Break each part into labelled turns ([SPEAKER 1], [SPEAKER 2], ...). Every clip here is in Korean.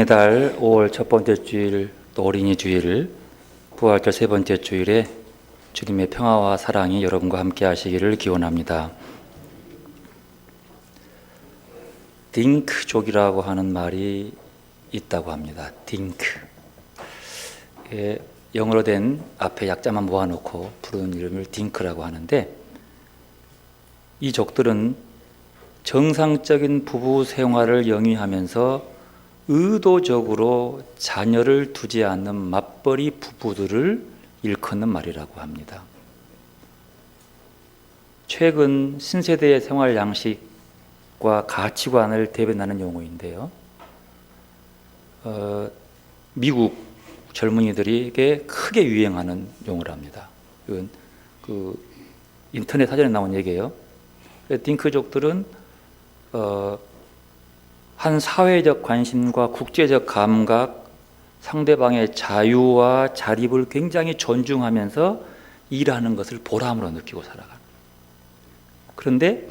[SPEAKER 1] 달 5월 첫 번째 주일, 또 어린이 주일, 부활절 세 번째 주일에 주님의 평화와 사랑이 여러분과 함께 하시기를 기원합니다. 딩크족이라고 하는 말이 있다고 합니다. 딩크. 영어로 된 앞에 약자만 모아놓고 부르는 이름을 딩크라고 하는데, 이 족들은 정상적인 부부 생활을 영위하면서 의도적으로 자녀를 두지 않는 맞벌이 부부들을 일컫는 말이라고 합니다. 최근 신세대의 생활 양식과 가치관을 대변하는 용어인데요. 미국 젊은이들에게 크게 유행하는 용어랍니다. 이건 인터넷 사전에 나온 얘기예요. 딩크족들은 한 사회적 관심과 국제적 감각, 상대방의 자유와 자립을 굉장히 존중하면서 일하는 것을 보람으로 느끼고 살아가는. 그런데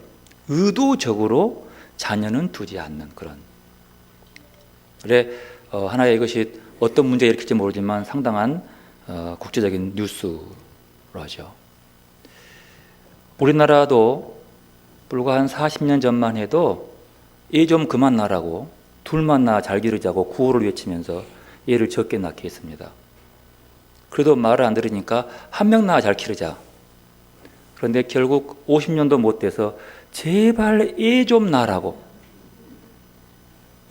[SPEAKER 1] 의도적으로 자녀는 두지 않는 그런. 그래, 하나의 이것이 어떤 문제가 일으킬지 모르지만 상당한 국제적인 뉴스로 하죠. 우리나라도 불과 한 40년 전만 해도 애 좀 그만 낳으라고, 둘만 낳아 잘 기르자고 구호를 외치면서 애를 적게 낳게 했습니다. 그래도 말을 안 들으니까 한 명 낳아 잘 기르자. 그런데 결국 50년도 못 돼서 제발 애 좀 낳으라고,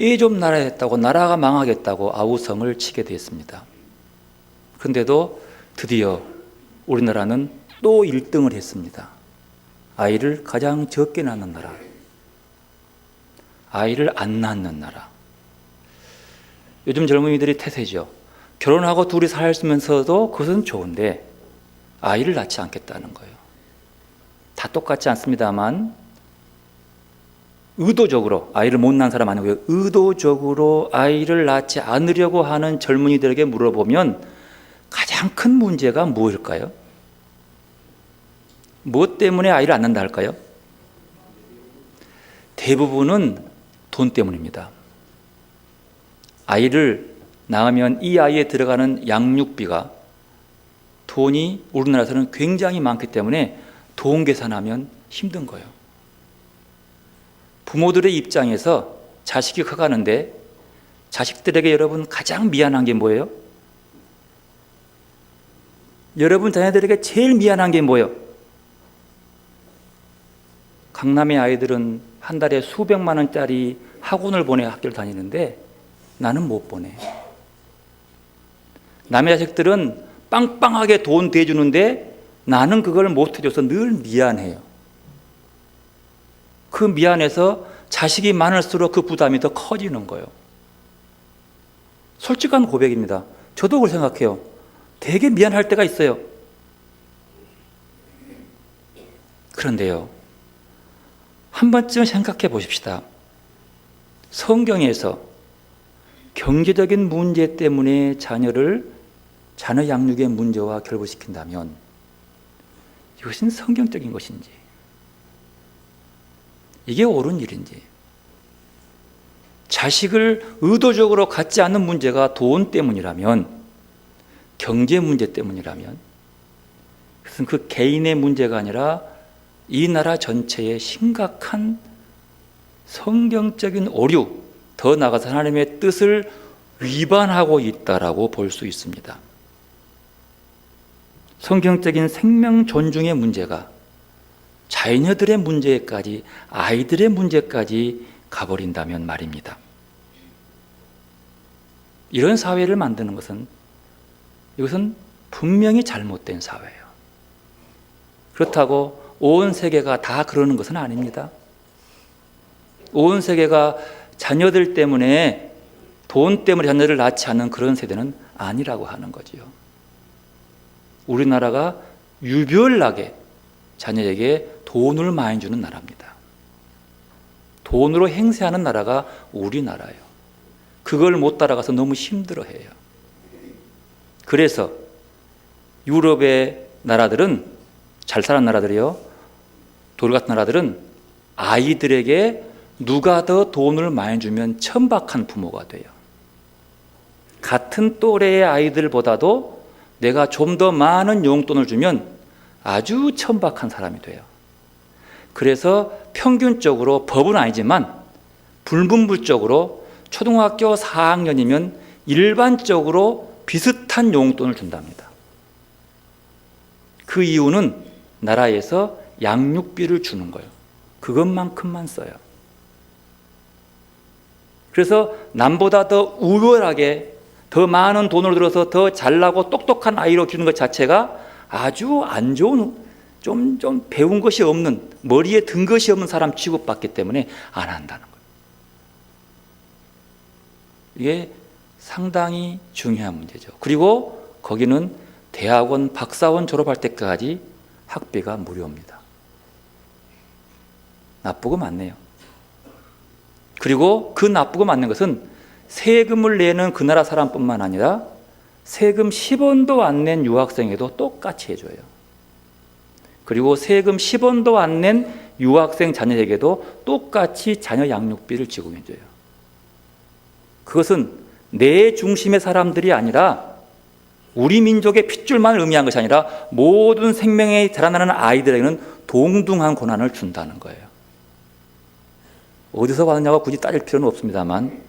[SPEAKER 1] 애 좀 낳아야 했다고, 나라가 망하겠다고 아우성을 치게 됐습니다. 그런데도 드디어 우리나라는 또 1등을 했습니다. 아이를 가장 적게 낳는 나라, 아이를 안 낳는 나라. 요즘 젊은이들이 태세죠. 결혼하고 둘이 살면서도 그것은 좋은데 아이를 낳지 않겠다는 거예요. 다 똑같지 않습니다만 의도적으로, 아이를 못 낳은 사람 아니고요, 의도적으로 아이를 낳지 않으려고 하는 젊은이들에게 물어보면 가장 큰 문제가 무엇일까요? 무엇 때문에 아이를 안 낳는다 할까요? 대부분은 돈 때문입니다. 아이를 낳으면 이 아이에 들어가는 양육비가, 돈이 우리나라에서는 굉장히 많기 때문에 돈 계산하면 힘든 거예요. 부모들의 입장에서 자식이 커가는데 자식들에게 여러분 가장 미안한 게 뭐예요? 여러분 자녀들에게 제일 미안한 게 뭐예요? 강남의 아이들은 한 달에 수백만 원짜리 학원을 보내 학교를 다니는데 나는 못 보내. 남의 자식들은 빵빵하게 돈 대주는데 나는 그걸 못 해줘서 늘 미안해요. 그 미안해서 자식이 많을수록 그 부담이 더 커지는 거예요. 솔직한 고백입니다. 저도 그걸 생각해요. 되게 미안할 때가 있어요. 그런데요, 한 번쯤 생각해 보십시다. 성경에서 경제적인 문제 때문에 자녀 양육의 문제와 결부시킨다면 이것은 성경적인 것인지, 이게 옳은 일인지, 자식을 의도적으로 갖지 않는 문제가 돈 때문이라면, 경제 문제 때문이라면, 그것은 그 개인의 문제가 아니라 이 나라 전체의 심각한 성경적인 오류, 더 나아가서 하나님의 뜻을 위반하고 있다라고 볼 수 있습니다. 성경적인 생명 존중의 문제가 자녀들의 문제까지, 아이들의 문제까지 가버린다면 말입니다. 이런 사회를 만드는 것은, 이것은 분명히 잘못된 사회예요. 그렇다고 온 세계가 다 그러는 것은 아닙니다. 온 세계가 자녀들 때문에, 돈 때문에 자녀를 낳지 않는 그런 세대는 아니라고 하는 거지요. 우리나라가 유별나게 자녀에게 돈을 많이 주는 나라입니다. 돈으로 행세하는 나라가 우리나라예요. 그걸 못 따라가서 너무 힘들어해요. 그래서 유럽의 나라들은, 잘 사는 나라들이요, 돌 같은 나라들은 아이들에게 누가 더 돈을 많이 주면 천박한 부모가 돼요. 같은 또래의 아이들보다도 내가 좀 더 많은 용돈을 주면 아주 천박한 사람이 돼요. 그래서 평균적으로, 법은 아니지만 불문불적으로 초등학교 4학년이면 일반적으로 비슷한 용돈을 준답니다. 그 이유는 나라에서 양육비를 주는 거예요. 그것만큼만 써요. 그래서 남보다 더 우월하게 더 많은 돈을 들어서 더 잘나고 똑똑한 아이로 키우는 것 자체가 아주 안 좋은, 좀 배운 것이 없는, 머리에 든 것이 없는 사람 취급받기 때문에 안 한다는 거예요. 이게 상당히 중요한 문제죠. 그리고 거기는 대학원 박사원 졸업할 때까지 학비가 무료입니다. 나쁘고 맞네요. 그리고 그 나쁘고 맞는 것은 세금을 내는 그 나라 사람뿐만 아니라 세금 10원도 안 낸 유학생에도 똑같이 해줘요. 그리고 세금 10원도 안 낸 유학생 자녀에게도 똑같이 자녀 양육비를 지급해줘요. 그것은 내 중심의 사람들이 아니라 우리 민족의 핏줄만 의미한 것이 아니라 모든 생명에 자라나는 아이들에게는 동등한 권한을 준다는 거예요. 어디서 받느냐고 굳이 따질 필요는 없습니다만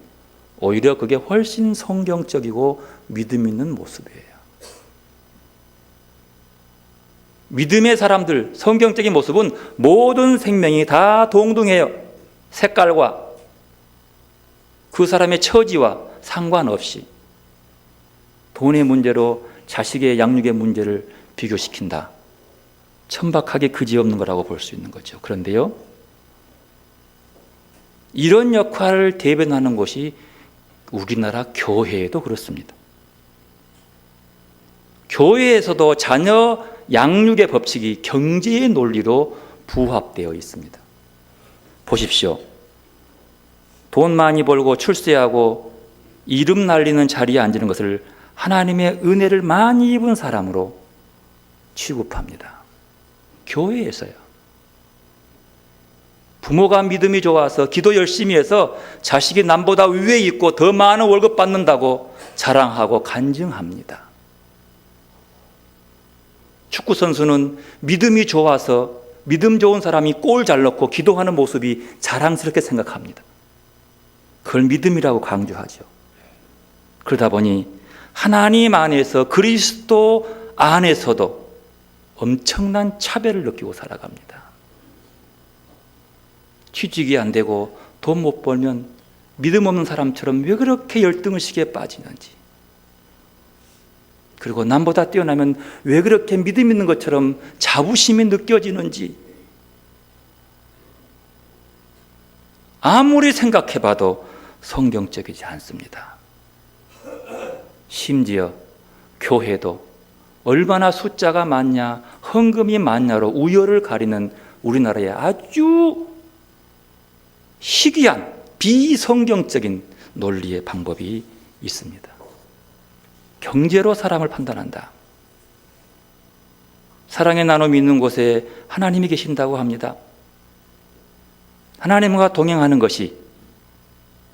[SPEAKER 1] 오히려 그게 훨씬 성경적이고 믿음 있는 모습이에요. 믿음의 사람들, 성경적인 모습은 모든 생명이 다 동등해요. 색깔과 그 사람의 처지와 상관없이 돈의 문제로 자식의 양육의 문제를 비교시킨다. 천박하게 그지없는 거라고 볼 수 있는 거죠. 그런데요, 이런 역할을 대변하는 곳이 우리나라 교회에도 그렇습니다. 교회에서도 자녀 양육의 법칙이 경제의 논리로 부합되어 있습니다. 보십시오. 돈 많이 벌고 출세하고 이름 날리는 자리에 앉는 것을 하나님의 은혜를 많이 입은 사람으로 취급합니다. 교회에서요. 부모가 믿음이 좋아서 기도 열심히 해서 자식이 남보다 위에 있고 더 많은 월급 받는다고 자랑하고 간증합니다. 축구 선수는 믿음이 좋아서 믿음 좋은 사람이 골 잘 넣고 기도하는 모습이 자랑스럽게 생각합니다. 그걸 믿음이라고 강조하죠. 그러다 보니 하나님 안에서, 그리스도 안에서도 엄청난 차별을 느끼고 살아갑니다. 취직이 안 되고 돈 못 벌면 믿음 없는 사람처럼 왜 그렇게 열등의식에 빠지는지, 그리고 남보다 뛰어나면 왜 그렇게 믿음 있는 것처럼 자부심이 느껴지는지 아무리 생각해봐도 성경적이지 않습니다. 심지어 교회도 얼마나 숫자가 많냐, 헌금이 많냐로 우열을 가리는 우리나라의 아주 희귀한 비성경적인 논리의 방법이 있습니다. 경제로 사람을 판단한다. 사랑의 나눔이 있는 곳에 하나님이 계신다고 합니다. 하나님과 동행하는 것이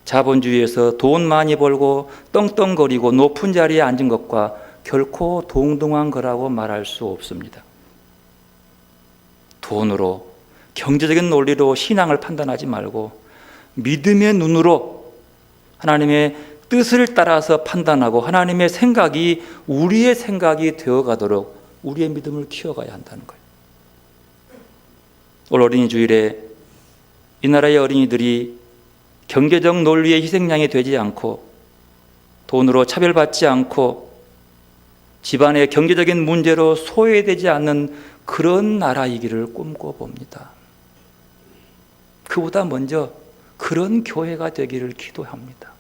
[SPEAKER 1] 자본주의에서 돈 많이 벌고 떵떵거리고 높은 자리에 앉은 것과 결코 동등한 거라고 말할 수 없습니다. 돈으로, 경제적인 논리로 신앙을 판단하지 말고 믿음의 눈으로 하나님의 뜻을 따라서 판단하고 하나님의 생각이 우리의 생각이 되어가도록 우리의 믿음을 키워가야 한다는 거예요. 올 어린이 주일에 이 나라의 어린이들이 경제적 논리의 희생양이 되지 않고 돈으로 차별받지 않고 집안의 경제적인 문제로 소외되지 않는 그런 나라이기를 꿈꿔봅니다. 그보다 먼저 그런 교회가 되기를 기도합니다.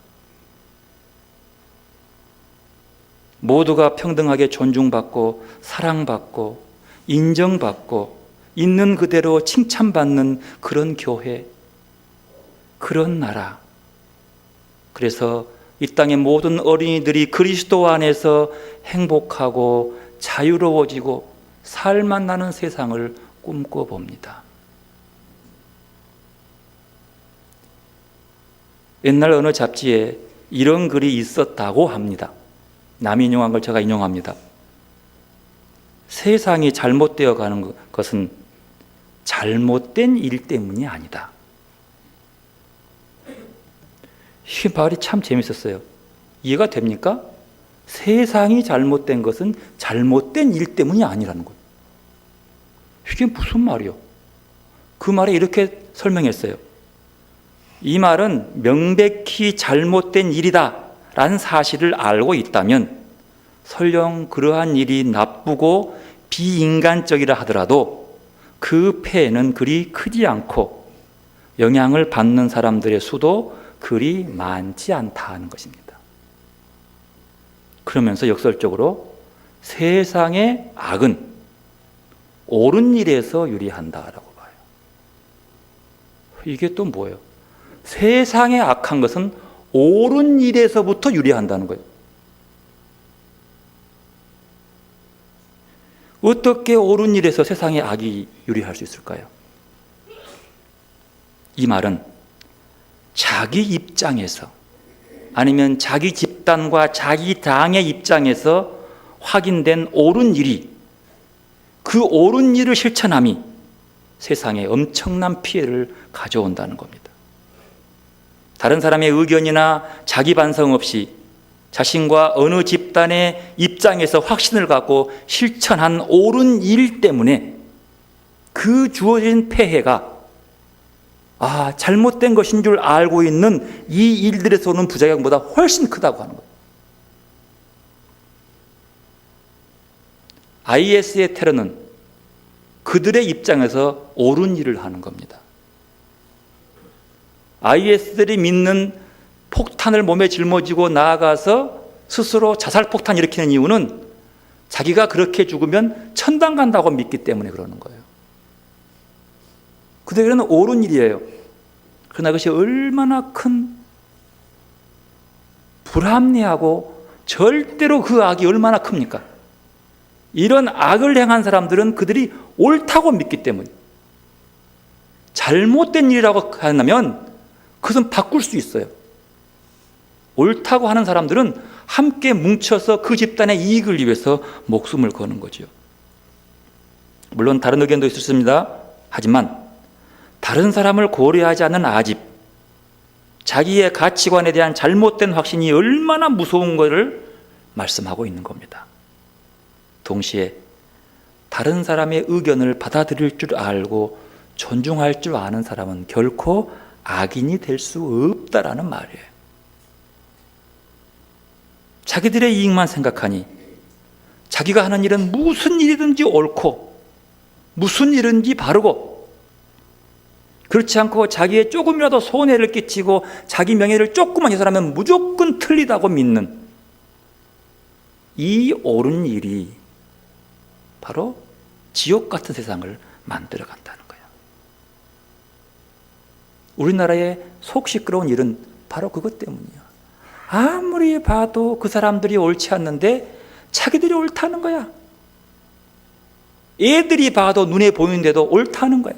[SPEAKER 1] 모두가 평등하게 존중받고 사랑받고 인정받고 있는 그대로 칭찬받는 그런 교회, 그런 나라. 그래서 이 땅의 모든 어린이들이 그리스도 안에서 행복하고 자유로워지고 살만 나는 세상을 꿈꿔봅니다. 옛날 어느 잡지에 이런 글이 있었다고 합니다. 남이 인용한 걸 제가 인용합니다. 세상이 잘못되어 가는 것은 잘못된 일 때문이 아니다. 이 말이 참 재밌었어요. 이해가 됩니까? 세상이 잘못된 것은 잘못된 일 때문이 아니라는 거예요. 이게 무슨 말이요? 그 말에 이렇게 설명했어요. 이 말은 명백히 잘못된 일이다 라는 사실을 알고 있다면 설령 그러한 일이 나쁘고 비인간적이라 하더라도 그 폐해는 그리 크지 않고 영향을 받는 사람들의 수도 그리 많지 않다 하는 것입니다. 그러면서 역설적으로 세상의 악은 옳은 일에서 유리한다라고 봐요. 이게 또 뭐예요? 세상의 악한 것은 옳은 일에서부터 유리한다는 거예요. 어떻게 옳은 일에서 세상의 악이 유리할 수 있을까요? 이 말은 자기 입장에서 아니면 자기 집단과 자기 당의 입장에서 확인된 옳은 일이 그 옳은 일을 실천함이 세상에 엄청난 피해를 가져온다는 겁니다. 다른 사람의 의견이나 자기 반성 없이 자신과 어느 집단의 입장에서 확신을 갖고 실천한 옳은 일 때문에 그 주어진 폐해가 잘못된 것인 줄 알고 있는 이 일들에서 오는 부작용보다 훨씬 크다고 하는 거예요. IS의 테러는 그들의 입장에서 옳은 일을 하는 겁니다. IS들이 믿는 폭탄을 몸에 짊어지고 나아가서 스스로 자살폭탄 일으키는 이유는 자기가 그렇게 죽으면 천당 간다고 믿기 때문에 그러는 거예요. 그들에게는 옳은 일이에요. 그러나 그것이 얼마나 큰 불합리하고 절대로 그 악이 얼마나 큽니까? 이런 악을 행한 사람들은 그들이 옳다고 믿기 때문에 잘못된 일이라고 한다면 그것은 바꿀 수 있어요. 옳다고 하는 사람들은 함께 뭉쳐서 그 집단의 이익을 위해서 목숨을 거는 거죠. 물론 다른 의견도 있습니다. 하지만 다른 사람을 고려하지 않는 아집, 자기의 가치관에 대한 잘못된 확신이 얼마나 무서운 것을 말씀하고 있는 겁니다. 동시에 다른 사람의 의견을 받아들일 줄 알고 존중할 줄 아는 사람은 결코 악인이 될 수 없다라는 말이에요. 자기들의 이익만 생각하니 자기가 하는 일은 무슨 일이든지 옳고 무슨 일인지 바르고 그렇지 않고 자기의 조금이라도 손해를 끼치고 자기 명예를 조금만 훼손하면 무조건 틀리다고 믿는 이 옳은 일이 바로 지옥 같은 세상을 만들어 간다는 거예요. 우리나라의 속 시끄러운 일은 바로 그것 때문이에요. 아무리 봐도 그 사람들이 옳지 않는데 자기들이 옳다는 거야. 애들이 봐도 눈에 보이는데도 옳다는 거야.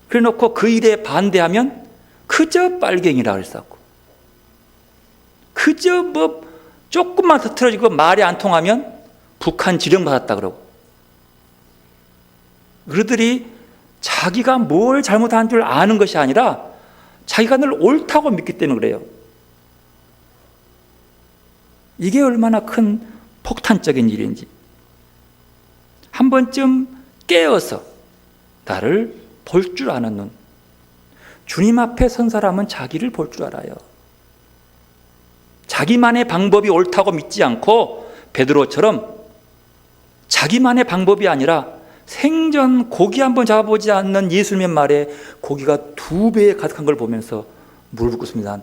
[SPEAKER 1] 그래 놓고 그 일에 반대하면 그저 빨갱이라 그랬었고, 그저 조금만 터트려지고 말이 안 통하면 북한 지령받았다 그러고, 그들이 자기가 뭘 잘못한 줄 아는 것이 아니라 자기가 늘 옳다고 믿기 때문에 그래요. 이게 얼마나 큰 폭탄적인 일인지 한 번쯤 깨어서 나를 볼 줄 아는 눈. 주님 앞에 선 사람은 자기를 볼 줄 알아요. 자기만의 방법이 옳다고 믿지 않고 베드로처럼 자기만의 방법이 아니라 생전 고기 한번 잡아보지 않는 예수님의 말에 고기가 2배에 가득한 걸 보면서 무릎 꿇습니다.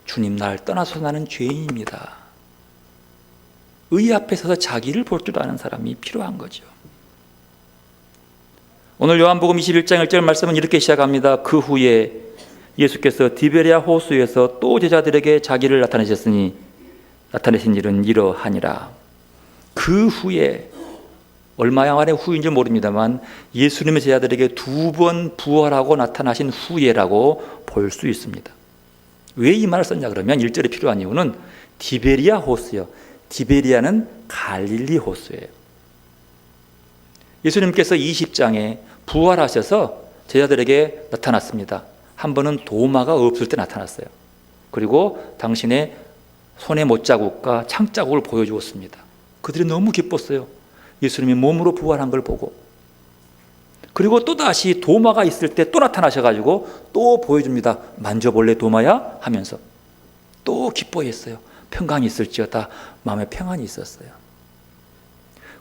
[SPEAKER 1] 주님, 날 떠나서 나는 죄인입니다. 의 앞에 서서 자기를 볼 줄 아는 사람이 필요한 거죠. 오늘 요한복음 21장 1절 말씀은 이렇게 시작합니다. 그 후에 예수께서 디베랴 호수에서 또 제자들에게 자기를 나타내신 일은 이러하니라. 그 후에, 얼마만의 후인지 모릅니다만 예수님의 제자들에게 2번 부활하고 나타나신 후에라고 볼 수 있습니다. 왜 이 말을 썼냐 그러면 1절에 필요한 이유는 디베리아 호수요. 디베리아는 갈릴리 호수예요. 예수님께서 20장에 부활하셔서 제자들에게 나타났습니다. 한 번은 도마가 없을 때 나타났어요. 그리고 당신의 손의 못자국과 창자국을 보여주었습니다. 그들이 너무 기뻤어요. 예수님이 몸으로 부활한 걸 보고. 그리고 또다시 도마가 있을 때 또 나타나셔가지고 또 보여줍니다. 만져볼래 도마야? 하면서 또 기뻐했어요. 평강이 있을지어다. 마음에 평안이 있었어요.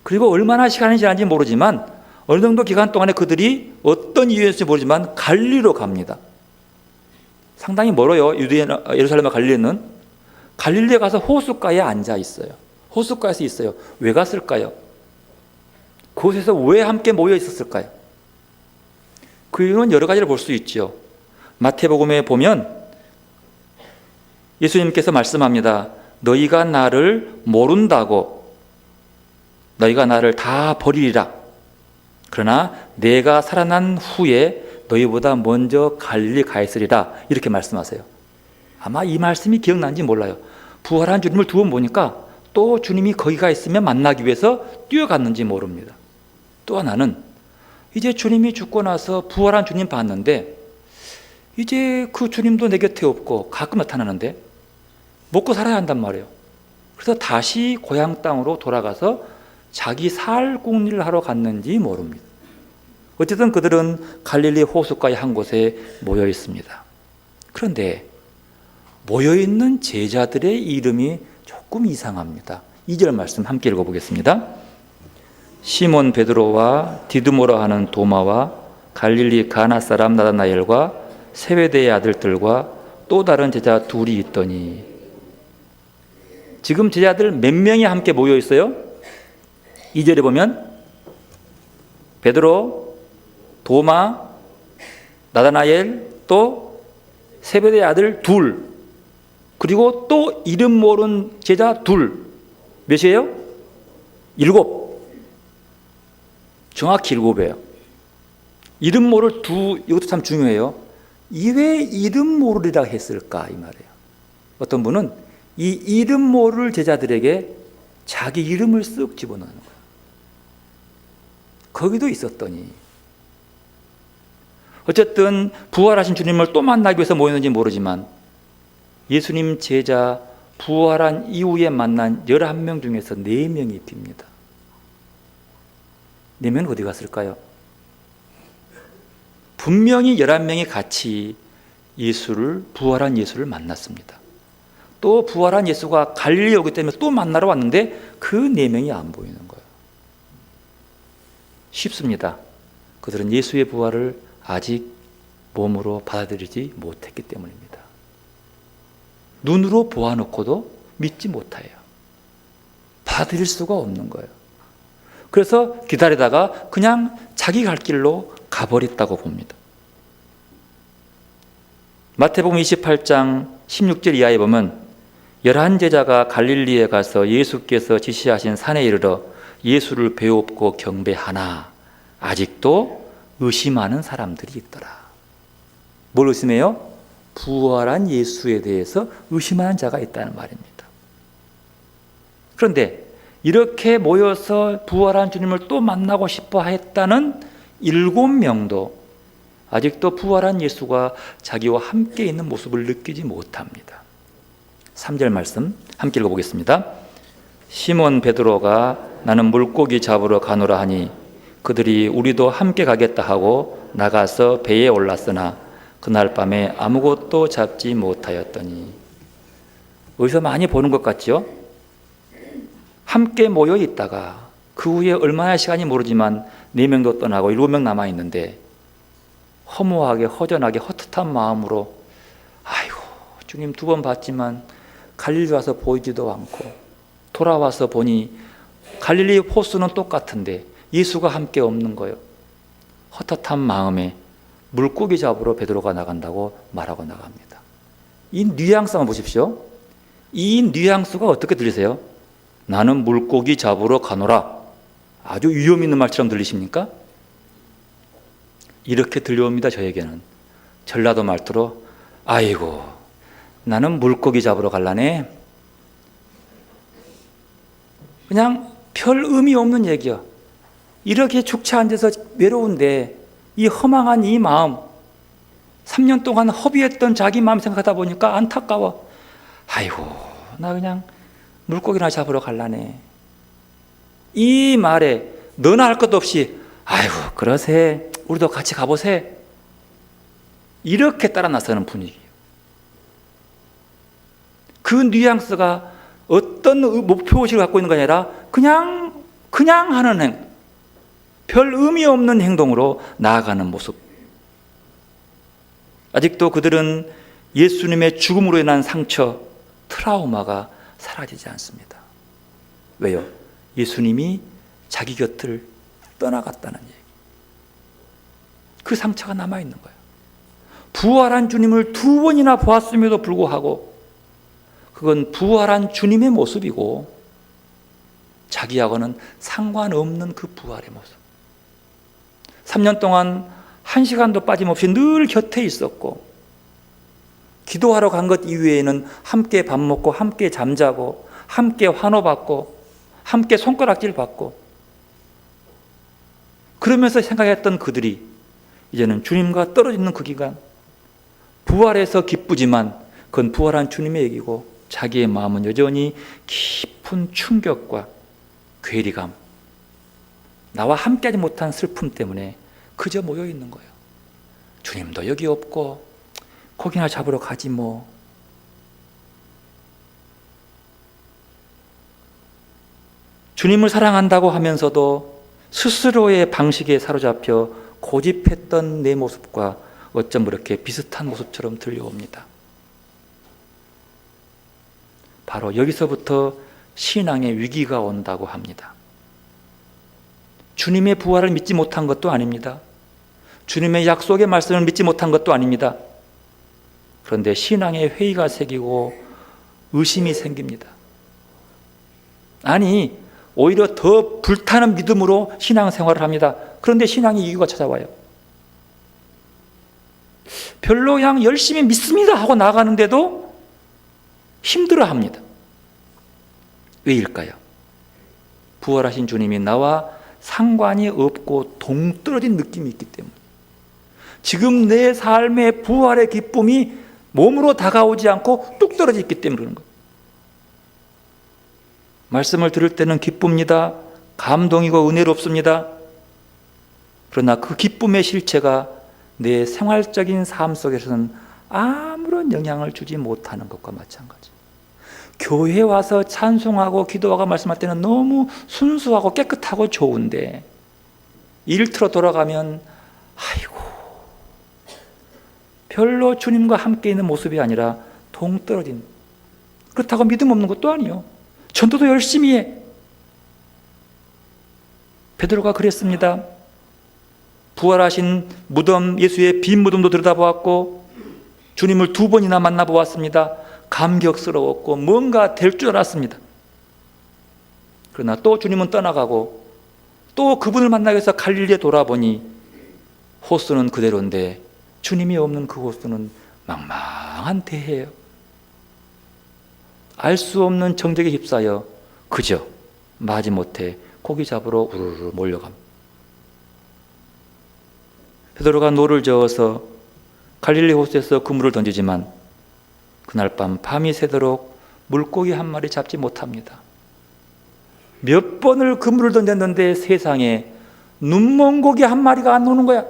[SPEAKER 1] 그리고 얼마나 시간이 지난지 모르지만 어느 정도 기간 동안에 그들이 어떤 이유였는지 모르지만 갈릴리로 갑니다. 상당히 멀어요. 예루살렘과 갈릴리는. 갈릴리에 가서 호숫가에 앉아 있어요. 호숫가에서 있어요. 왜 갔을까요? 그곳에서 왜 함께 모여 있었을까요? 그 이유는 여러 가지를 볼 수 있죠. 마태복음에 보면 예수님께서 말씀합니다. 너희가 나를 모른다고 너희가 나를 다 버리리라. 그러나 내가 살아난 후에 너희보다 먼저 갈릴리 가 있으리라. 이렇게 말씀하세요. 아마 이 말씀이 기억나는지 몰라요. 부활한 주님을 두 번 보니까 또 주님이 거기 가 있으면 만나기 위해서 뛰어갔는지 모릅니다. 또 하나는 이제 주님이 죽고 나서 부활한 주님 봤는데 이제 그 주님도 내 곁에 없고 가끔 나타나는데 먹고 살아야 한단 말이에요. 그래서 다시 고향 땅으로 돌아가서 자기 살 궁리를 하러 갔는지 모릅니다. 어쨌든 그들은 갈릴리 호숫가의 한 곳에 모여 있습니다. 그런데 모여있는 제자들의 이름이 조금 이상합니다. 2절 말씀 함께 읽어보겠습니다. 시몬 베드로와 디두모라 하는 도마와 갈릴리 가나 사람 나다나엘과 세베대의 아들들과 또 다른 제자 둘이 있더니. 지금 제자들 몇 명이 함께 모여 있어요? 2절에 보면 베드로, 도마, 나다나엘, 또 세베대의 아들 둘, 그리고 또 이름 모르는 제자 둘. 몇이에요? 7. 정확히 7이에요. 이름 모를 이것도 참 중요해요. 왜 이름 모르리라 했을까 이 말이에요. 어떤 분은 이 이름 모를 제자들에게 자기 이름을 쓱 집어넣는 거예요. 거기도 있었더니. 어쨌든 부활하신 주님을 또 만나기 위해서 모였는지 모르지만 예수님 제자 부활한 이후에 만난 11명 중에서 4명이 빕니다. 4명은 어디 갔을까요? 분명히 11명이 같이 부활한 예수를 만났습니다. 또 부활한 예수가 갈릴리에 오기 때문에 또 만나러 왔는데 그 4명이 안 보이는 거예요. 쉽습니다. 그들은 예수의 부활을 아직 몸으로 받아들이지 못했기 때문입니다. 눈으로 보아놓고도 믿지 못해요. 받아들일 수가 없는 거예요. 그래서 기다리다가 그냥 자기 갈 길로 가버렸다고 봅니다. 마태복음 28장 16절 이하에 보면 11제자가 갈릴리에 가서 예수께서 지시하신 산에 이르러 예수를 배웁고 경배하나 아직도 의심하는 사람들이 있더라. 뭘 의심해요? 부활한 예수에 대해서 의심하는 자가 있다는 말입니다. 그런데 이렇게 모여서 부활한 주님을 또 만나고 싶어 했다는 7명도 아직도 부활한 예수가 자기와 함께 있는 모습을 느끼지 못합니다. 3절 말씀 함께 읽어보겠습니다. 시몬 베드로가 나는 물고기 잡으러 가노라 하니 그들이 우리도 함께 가겠다 하고 나가서 배에 올랐으나 그날 밤에 아무것도 잡지 못하였더니. 어디서 많이 보는 것 같죠? 함께 모여 있다가 그 후에 얼마나 시간이 모르지만 4명도 떠나고 7명 남아있는데 허무하게 허전하게 헛헛한 마음으로 아이고 주님 2번 봤지만 갈릴리 와서 보이지도 않고 돌아와서 보니 갈릴리 호수는 똑같은데 예수가 함께 없는 거예요. 헛헛한 마음에 물고기 잡으러 베드로가 나간다고 말하고 나갑니다. 이 뉘앙스 한번 보십시오. 이 뉘앙스가 어떻게 들리세요? 나는 물고기 잡으러 가노라. 아주 위험 있는 말처럼 들리십니까? 이렇게 들려옵니다. 저에게는 전라도 말투로 아이고 나는 물고기 잡으러 갈라네. 그냥 별 의미 없는 얘기야. 이렇게 축처 앉아서 외로운데 이 허망한 이 마음, 3년 동안 허비했던 자기 마음 생각하다 보니까 안타까워. 아이고, 나 그냥 물고기나 잡으러 갈라네. 이 말에 너나 할 것도 없이 아이고 그러세, 우리도 같이 가보세, 이렇게 따라 나서는 분위기예요. 그 뉘앙스가 어떤 목표의식을 갖고 있는 게 아니라 그냥 하는 별 의미 없는 행동으로 나아가는 모습. 아직도 그들은 예수님의 죽음으로 인한 상처, 트라우마가 사라지지 않습니다. 왜요? 예수님이 자기 곁을 떠나갔다는 얘기. 그 상처가 남아있는 거예요. 부활한 주님을 2번이나 보았음에도 불구하고 그건 부활한 주님의 모습이고 자기하고는 상관없는 그 부활의 모습. 3년 동안 1시간도 빠짐없이 늘 곁에 있었고 기도하러 간 것 이외에는 함께 밥 먹고 함께 잠자고 함께 환호받고 함께 손가락질 받고 그러면서 생각했던 그들이 이제는 주님과 떨어지는 그 기간, 부활해서 기쁘지만 그건 부활한 주님의 얘기고 자기의 마음은 여전히 깊은 충격과 괴리감, 나와 함께하지 못한 슬픔 때문에 그저 모여 있는 거예요. 주님도 여기 없고 고기나 잡으러 가지 뭐. 주님을 사랑한다고 하면서도 스스로의 방식에 사로잡혀 고집했던 내 모습과 어쩜 그렇게 비슷한 모습처럼 들려옵니다. 바로 여기서부터 신앙의 위기가 온다고 합니다. 주님의 부활을 믿지 못한 것도 아닙니다. 주님의 약속의 말씀을 믿지 못한 것도 아닙니다. 그런데 신앙의 회의가 생기고 의심이 생깁니다. 아니, 오히려 더 불타는 믿음으로 신앙생활을 합니다. 그런데 신앙의 위기가 찾아와요. 별로 그냥 열심히 믿습니다 하고 나가는데도 힘들어합니다. 왜일까요? 부활하신 주님이 나와 상관이 없고 동떨어진 느낌이 있기 때문에, 지금 내 삶의 부활의 기쁨이 몸으로 다가오지 않고 뚝 떨어져 있기 때문에 그런 거예요. 말씀을 들을 때는 기쁩니다. 감동이고 은혜롭습니다. 그러나 그 기쁨의 실체가 내 생활적인 삶 속에서는 아무런 영향을 주지 못하는 것과 마찬가지. 교회에 와서 찬송하고 기도하고 말씀할 때는 너무 순수하고 깨끗하고 좋은데 일터로 돌아가면 아이고 별로 주님과 함께 있는 모습이 아니라 동떨어진, 그렇다고 믿음 없는 것도 아니에요. 전도도 열심히 해. 베드로가 그랬습니다. 부활하신 무덤, 예수의 빈 무덤도 들여다보았고 주님을 2번이나 만나보았습니다. 감격스러웠고 뭔가 될 줄 알았습니다. 그러나 또 주님은 떠나가고 또 그분을 만나기 위해서 갈릴리에 돌아보니 호수는 그대로인데 주님이 없는 그 호수는 망망한 대해예요. 알 수 없는 정적에 휩싸여 그저 마지못해 고기 잡으러 우르르 몰려갑니다. 베드로가 노를 저어서 갈릴리 호수에서 그물을 던지지만 그날 밤이 새도록 물고기 한 마리 잡지 못합니다. 몇 번을 그물을 던졌는데 세상에 눈먼 고기 한 마리가 안 오는 거야.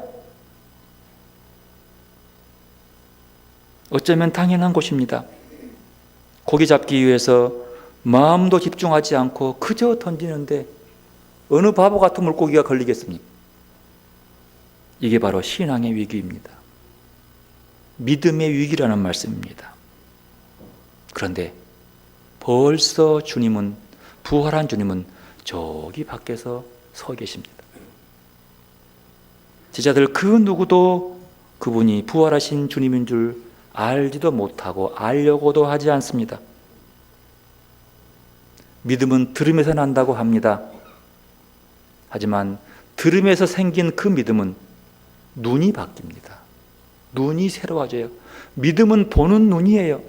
[SPEAKER 1] 어쩌면 당연한 것입니다. 고기 잡기 위해서 마음도 집중하지 않고 그저 던지는데 어느 바보 같은 물고기가 걸리겠습니까? 이게 바로 신앙의 위기입니다. 믿음의 위기라는 말씀입니다. 그런데 벌써 주님은, 부활한 주님은 저기 밖에서 서 계십니다. 제자들 그 누구도 그분이 부활하신 주님인 줄 알지도 못하고 알려고도 하지 않습니다. 믿음은 들음에서 난다고 합니다. 하지만 들음에서 생긴 그 믿음은 눈이 바뀝니다. 눈이 새로워져요. 믿음은 보는 눈이에요.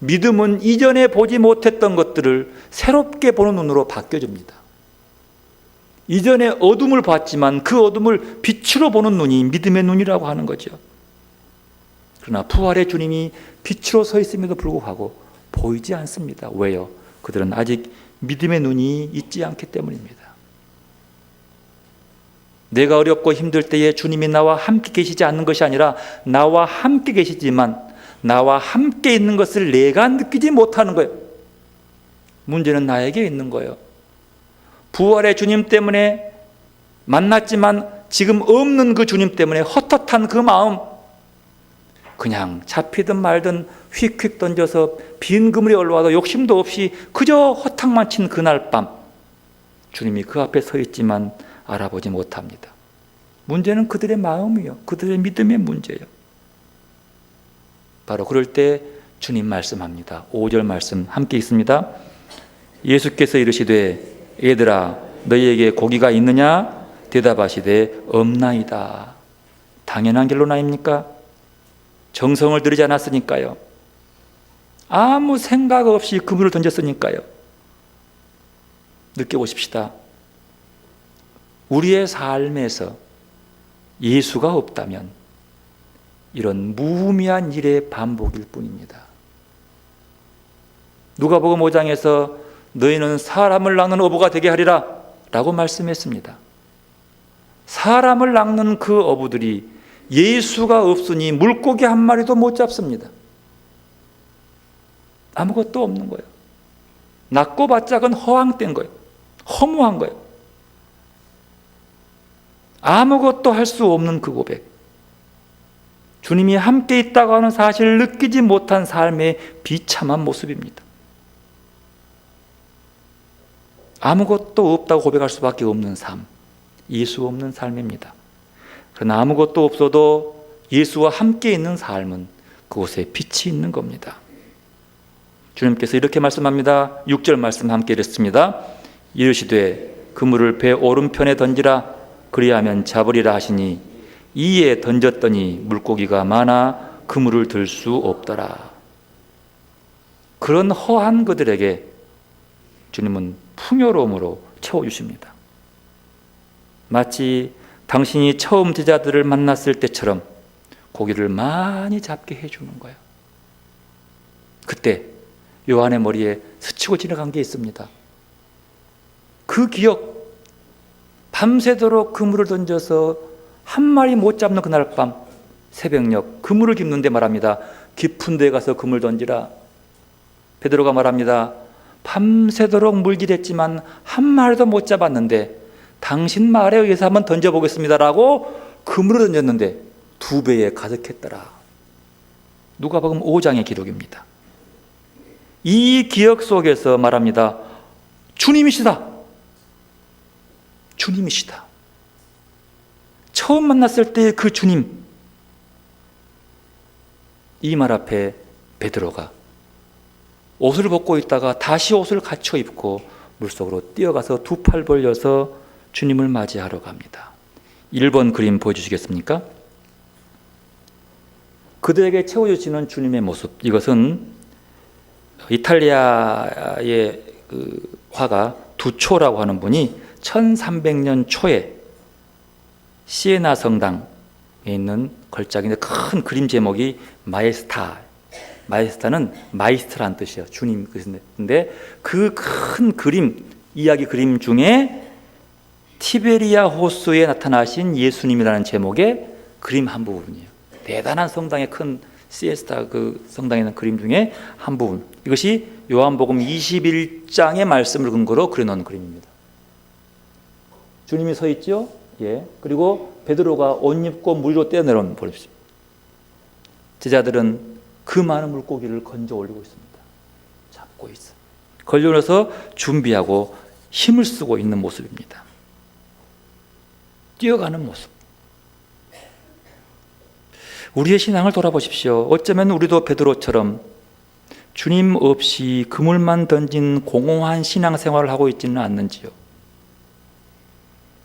[SPEAKER 1] 믿음은 이전에 보지 못했던 것들을 새롭게 보는 눈으로 바뀌어줍니다. 이전에 어둠을 봤지만 그 어둠을 빛으로 보는 눈이 믿음의 눈이라고 하는 거죠. 그러나 부활의 주님이 빛으로 서 있음에도 불구하고 보이지 않습니다. 왜요? 그들은 아직 믿음의 눈이 있지 않기 때문입니다. 내가 어렵고 힘들 때에 주님이 나와 함께 계시지 않는 것이 아니라 나와 함께 계시지만 나와 함께 있는 것을 내가 느끼지 못하는 거예요. 문제는 나에게 있는 거예요. 부활의 주님 때문에 만났지만 지금 없는 그 주님 때문에 헛헛한 그 마음, 그냥 잡히든 말든 휙휙 던져서 빈 그물이 올라와도 욕심도 없이 그저 허탕만 친 그날 밤, 주님이 그 앞에 서 있지만 알아보지 못합니다. 문제는 그들의 마음이요, 그들의 믿음의 문제예요. 바로 그럴 때 주님 말씀합니다. 5절 말씀 함께 있습니다. 예수께서 이르시되 얘들아 너희에게 고기가 있느냐? 대답하시되 없나이다. 당연한 결론 아닙니까? 정성을 들이지 않았으니까요. 아무 생각 없이 그물을 던졌으니까요. 느껴보십시다. 우리의 삶에서 예수가 없다면 이런 무의미한 일의 반복일 뿐입니다. 누가복음 5장에서 너희는 사람을 낚는 어부가 되게 하리라 라고 말씀했습니다. 사람을 낚는 그 어부들이 예수가 없으니 물고기 한 마리도 못 잡습니다. 아무것도 없는 거예요. 낚고 바짝은 허황된 거예요. 허무한 거예요. 아무것도 할 수 없는 그 고백, 주님이 함께 있다고 하는 사실을 느끼지 못한 삶의 비참한 모습입니다. 아무것도 없다고 고백할 수밖에 없는 삶, 예수 없는 삶입니다. 그러나 아무것도 없어도 예수와 함께 있는 삶은 그곳에 빛이 있는 겁니다. 주님께서 이렇게 말씀합니다. 6절 말씀 함께 읽습니다. 이르시되 그물을 배 오른편에 던지라 그리하면 잡으리라 하시니 이에 던졌더니 물고기가 많아 그물을 들 수 없더라. 그런 허한 그들에게 주님은 풍요로움으로 채워주십니다. 마치 당신이 처음 제자들을 만났을 때처럼 고기를 많이 잡게 해주는 거예요. 그때 요한의 머리에 스치고 지나간 게 있습니다. 그 기억, 밤새도록 그물을 던져서 한 마리 못 잡는 그날 밤 새벽녘 그물을 깁는데 말합니다. 깊은 데 가서 그물 던지라. 베드로가 말합니다. 밤새도록 물질했지만 한 마리도 못 잡았는데 당신 말에 의해서 한번 던져보겠습니다라고 그물을 던졌는데 2배에 가득했더라. 누가복음 5장의 기록입니다. 이 기억 속에서 말합니다. 주님이시다. 주님이시다. 처음 만났을 때 그 주님, 이 말 앞에 베드로가 옷을 벗고 있다가 다시 옷을 갖춰 입고 물속으로 뛰어가서 2팔 벌려서 주님을 맞이하러 갑니다. 1번 그림 보여주시겠습니까? 그들에게 채워주시는 주님의 모습, 이것은 이탈리아의 그 화가 두초라고 하는 분이 1300년 초에 시에나 성당에 있는 걸작인데 큰 그림 제목이 마에스타. 마에스타는 마이스트라는 뜻이에요. 주님 뜻인데 그 큰 그림, 이야기 그림 중에 티베리아 호수에 나타나신 예수님이라는 제목의 그림 한 부분이에요. 대단한 성당의 큰 시에스타 그 성당에 있는 그림 중에 한 부분. 이것이 요한복음 21장의 말씀을 근거로 그려놓은 그림입니다. 주님이 서 있죠. 예. 그리고 베드로가 옷 입고 물 위로 떼어내려온 보십시오. 제자들은 그 많은 물고기를 건져 올리고 있습니다. 잡고 있어. 걸려서 준비하고 힘을 쓰고 있는 모습입니다. 뛰어가는 모습. 우리의 신앙을 돌아보십시오. 어쩌면 우리도 베드로처럼 주님 없이 그물만 던진 공허한 신앙생활을 하고 있지는 않는지요.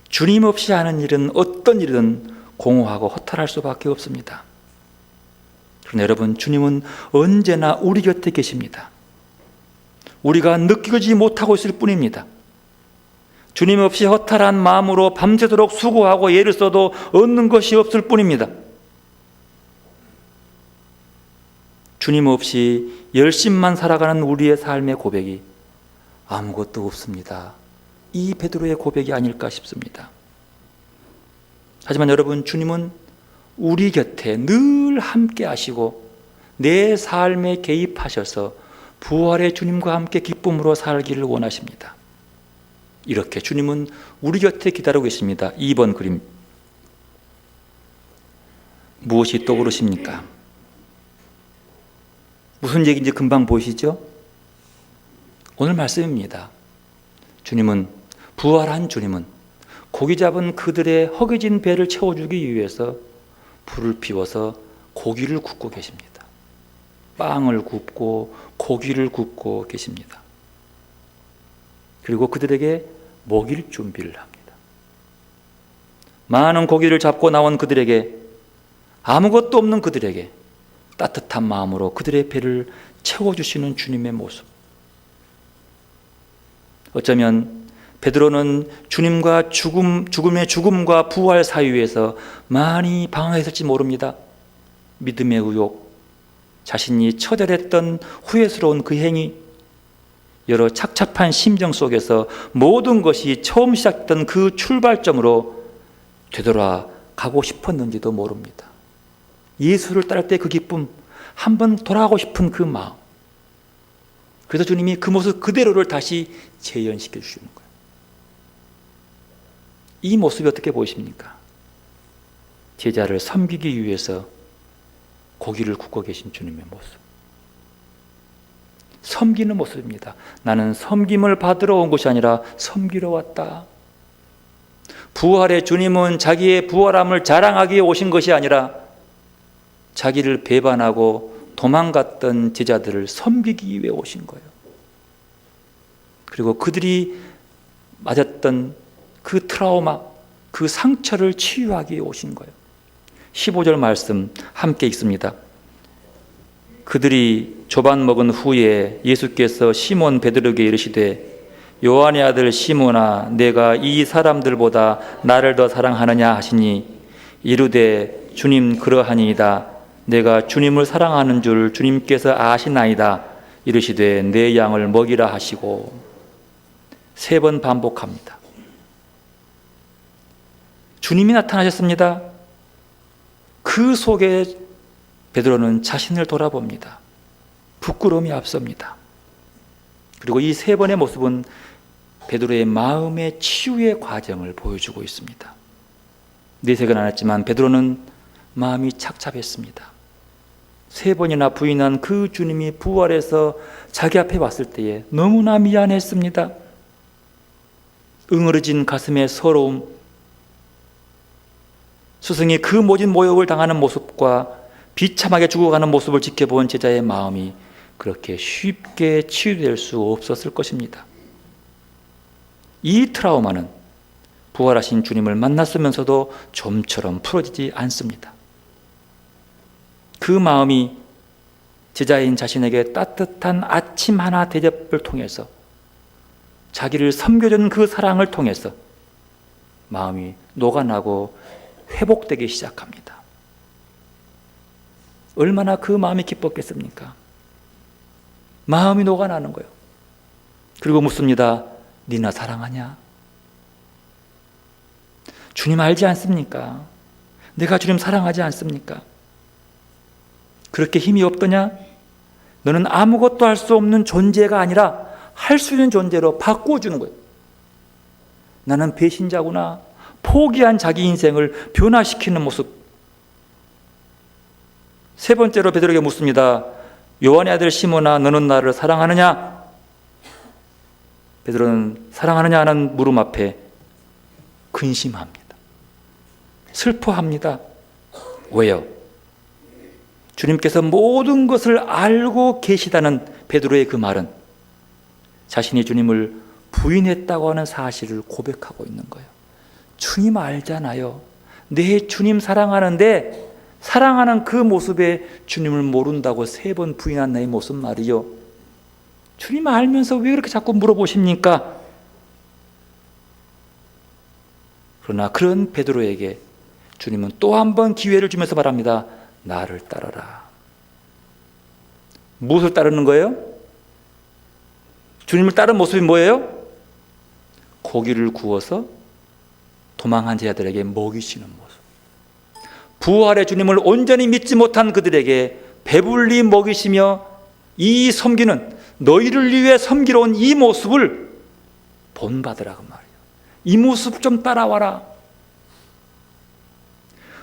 [SPEAKER 1] 주님 없이 하는 일은 어떤 일이든 공허하고 허탈할 수밖에 없습니다. 그러나 여러분, 주님은 언제나 우리 곁에 계십니다. 우리가 느끼지 못하고 있을 뿐입니다. 주님 없이 허탈한 마음으로 밤새도록 수고하고 애를 써도 얻는 것이 없을 뿐입니다. 주님 없이 열심만 살아가는 우리의 삶의 고백이 아무것도 없습니다. 이 베드로의 고백이 아닐까 싶습니다. 하지만 여러분, 주님은 우리 곁에 늘 함께 하시고 내 삶에 개입하셔서 부활의 주님과 함께 기쁨으로 살기를 원하십니다. 이렇게 주님은 우리 곁에 기다리고 계십니다. 2번 그림. 무엇이 떠오르십니까? 무슨 얘기인지 금방 보이시죠? 오늘 말씀입니다. 부활한 주님은 고기 잡은 그들의 허기진 배를 채워주기 위해서 불을 피워서 고기를 굽고 계십니다. 빵을 굽고 고기를 굽고 계십니다. 그리고 그들에게 먹일 준비를 합니다. 많은 고기를 잡고 나온 그들에게, 아무것도 없는 그들에게 따뜻한 마음으로 그들의 배를 채워주시는 주님의 모습. 어쩌면 베드로는 주님과 주님의 죽음과 부활 사이에서 많이 방황했을지 모릅니다. 믿음의 의욕, 자신이 처절했던 후회스러운 그 행위, 여러 착잡한 심정 속에서 모든 것이 처음 시작했던 그 출발점으로 되돌아가고 싶었는지도 모릅니다. 예수를 따를 때 그 기쁨, 한번 돌아가고 싶은 그 마음. 그래서 주님이 그 모습 그대로를 다시 재현시켜 주시는 거예요. 이 모습이 어떻게 보이십니까? 제자를 섬기기 위해서 고기를 굽고 계신 주님의 모습. 섬기는 모습입니다. 나는 섬김을 받으러 온 것이 아니라 섬기러 왔다. 부활의 주님은 자기의 부활함을 자랑하기 위해 오신 것이 아니라 자기를 배반하고 도망갔던 제자들을 섬기기 위해 오신 거예요. 그리고 그들이 맞았던 그 트라우마, 그 상처를 치유하기 위해 오신 거예요. 15절 말씀 함께 읽습니다. 그들이 조반 먹은 후에 예수께서 시몬 베드로에게 이르시되 요한의 아들 시몬아, 내가 이 사람들보다 나를 더 사랑하느냐 하시니 이르되 주님 그러하니이다. 내가 주님을 사랑하는 줄 주님께서 아시나이다. 이르시되 내 양을 먹이라 하시고 3번 반복합니다. 주님이 나타나셨습니다. 그 속에 베드로는 자신을 돌아봅니다. 부끄러움이 앞섭니다. 그리고 이 3번의 모습은 베드로의 마음의 치유의 과정을 보여주고 있습니다. 내색은 안 했지만 베드로는 마음이 착잡했습니다. 3번이나 부인한 그 주님이 부활해서 자기 앞에 왔을 때에 너무나 미안했습니다. 응어려진 가슴의 서러움, 스승이 그 모진 모욕을 당하는 모습과 비참하게 죽어가는 모습을 지켜본 제자의 마음이 그렇게 쉽게 치유될 수 없었을 것입니다. 이 트라우마는 부활하신 주님을 만났으면서도 좀처럼 풀어지지 않습니다. 그 마음이 제자인 자신에게 따뜻한 아침 하나 대접을 통해서, 자기를 섬겨준 그 사랑을 통해서 마음이 녹아나고 회복되기 시작합니다. 얼마나 그 마음이 기뻤겠습니까? 마음이 녹아나는 거예요. 그리고 묻습니다. 니나 사랑하냐? 주님 알지 않습니까? 내가 주님 사랑하지 않습니까? 그렇게 힘이 없더냐? 너는 아무것도 할 수 없는 존재가 아니라 할 수 있는 존재로 바꾸어주는 거예요. 나는 배신자구나. 포기한 자기 인생을 변화시키는 모습. 3번째로 베드로에게 묻습니다. 요한의 아들 시몬아, 너는 나를 사랑하느냐? 베드로는 사랑하느냐 하는 물음 앞에 근심합니다. 슬퍼합니다. 왜요? 주님께서 모든 것을 알고 계시다는 베드로의 그 말은 자신이 주님을 부인했다고 하는 사실을 고백하고 있는 거예요. 주님 알잖아요. 내 주님 사랑하는데 사랑하는 그 모습에 주님을 모른다고 3번 부인한 나의 모습 말이요. 주님 알면서 왜 그렇게 자꾸 물어보십니까? 그러나 그런 베드로에게 주님은 또 한 번 기회를 주면서 말합니다. 나를 따르라. 무엇을 따르는 거예요? 주님을 따르는 모습이 뭐예요? 고기를 구워서 도망한 자들에게 먹이시는 모습. 부활의 주님을 온전히 믿지 못한 그들에게 배불리 먹이시며 이 섬기는 너희를 위해 섬기러 온 이 모습을 본받으라고 말이에요. 이 모습 좀 따라와라.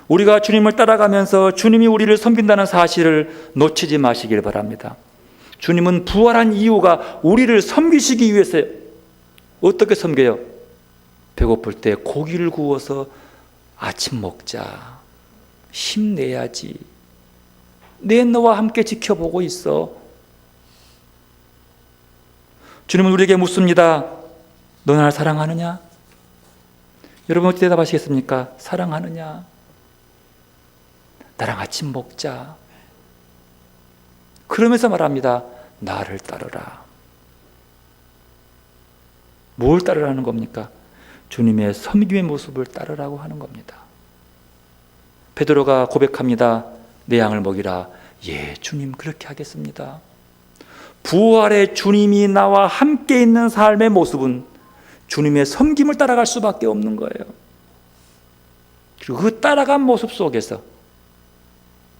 [SPEAKER 1] 우리가 주님을 따라가면서 주님이 우리를 섬긴다는 사실을 놓치지 마시길 바랍니다. 주님은 부활한 이유가 우리를 섬기시기 위해서요. 어떻게 섬겨요? 배고플 때 고기를 구워서 아침 먹자. 힘내야지. 내 너와 함께 지켜보고 있어. 주님은 우리에게 묻습니다. 너 나를 사랑하느냐? 여러분 어떻게 대답하시겠습니까? 사랑하느냐? 나랑 아침 먹자. 그러면서 말합니다. 나를 따르라. 뭘 따르라는 겁니까? 주님의 섬김의 모습을 따르라고 하는 겁니다. 베드로가 고백합니다. 내 양을 먹이라. 예, 주님 그렇게 하겠습니다. 부활의 주님이 나와 함께 있는 삶의 모습은 주님의 섬김을 따라갈 수밖에 없는 거예요. 그리고 그 따라간 모습 속에서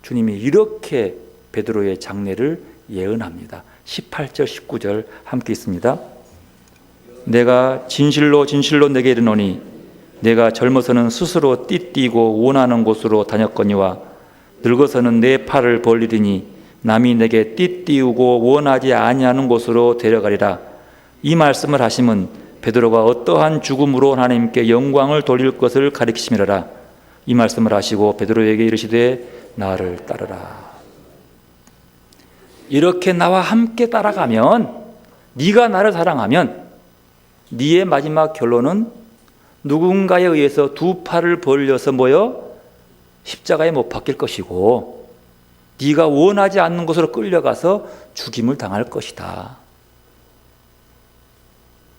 [SPEAKER 1] 주님이 이렇게 베드로의 장래를 예언합니다. 18절 19절 함께 있습니다. 내가 진실로 진실로 내게 이르노니 내가 젊어서는 스스로 띠띠고 원하는 곳으로 다녔거니와 늙어서는 내 팔을 벌리리니 남이 내게 띠띠우고 원하지 아니하는 곳으로 데려가리라. 이 말씀을 하심은 베드로가 어떠한 죽음으로 하나님께 영광을 돌릴 것을 가리키심이라. 이 말씀을 하시고 베드로에게 이르시되 나를 따르라. 이렇게 나와 함께 따라가면, 네가 나를 사랑하면 네의 마지막 결론은 누군가에 의해서 2팔을 벌려서 십자가에 못 박힐 것이고 네가 원하지 않는 곳으로 끌려가서 죽임을 당할 것이다.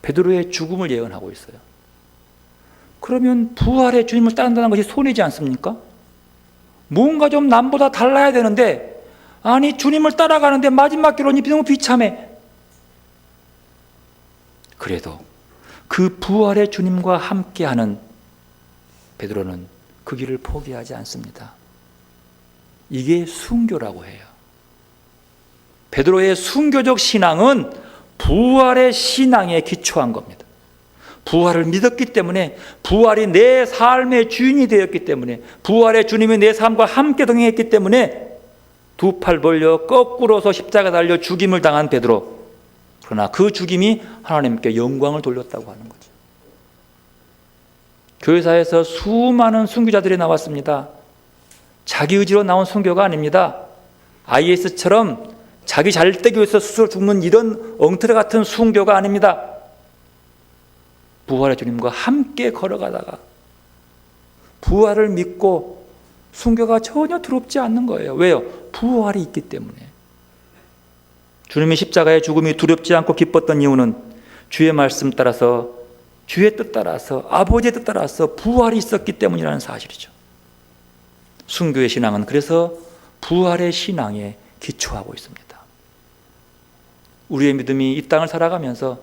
[SPEAKER 1] 베드로의 죽음을 예언하고 있어요. 그러면 부활의 주님을 따른다는 것이 손해지 않습니까? 뭔가 좀 남보다 달라야 되는데, 아니 주님을 따라가는데 마지막 결론이 너무 비참해. 그래도 그 부활의 주님과 함께하는 베드로는 그 길을 포기하지 않습니다. 이게 순교라고 해요. 베드로의 순교적 신앙은 부활의 신앙에 기초한 겁니다. 부활을 믿었기 때문에, 부활이 내 삶의 주인이 되었기 때문에, 부활의 주님이 내 삶과 함께 동행했기 때문에 2팔 벌려 거꾸로서 십자가 달려 죽임을 당한 베드로. 그러나 그 죽임이 하나님께 영광을 돌렸다고 하는 거죠. 교회사에서 수많은 순교자들이 나왔습니다. 자기 의지로 나온 순교가 아닙니다. IS처럼 자기 잘되기 위해서 스스로 죽는 이런 엉터리 같은 순교가 아닙니다. 부활의 주님과 함께 걸어가다가 부활을 믿고 순교가 전혀 두렵지 않는 거예요. 왜요? 부활이 있기 때문에. 주님이 십자가의 죽음이 두렵지 않고 기뻤던 이유는 주의 말씀 따라서, 주의 뜻 따라서, 아버지의 뜻 따라서 부활이 있었기 때문이라는 사실이죠. 순교의 신앙은 그래서 부활의 신앙에 기초하고 있습니다. 우리의 믿음이 이 땅을 살아가면서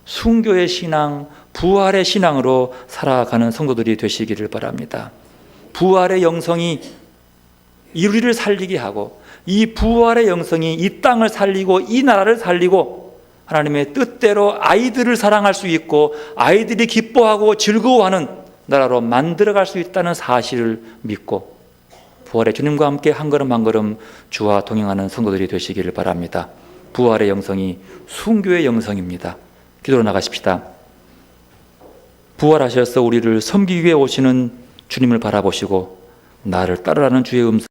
[SPEAKER 1] 순교의 신앙, 부활의 신앙으로 살아가는 성도들이 되시기를 바랍니다. 부활의 영성이 우리를 살리게 하고, 이 부활의 영성이 이 땅을 살리고 이 나라를 살리고 하나님의 뜻대로 아이들을 사랑할 수 있고 아이들이 기뻐하고 즐거워하는 나라로 만들어갈 수 있다는 사실을 믿고 부활의 주님과 함께 한 걸음 한 걸음 주와 동행하는 성도들이 되시기를 바랍니다. 부활의 영성이 순교의 영성입니다. 기도로 나가십시다. 부활하셔서 우리를 섬기기 위해 오시는 주님을 바라보시고 나를 따르라는 주의 음성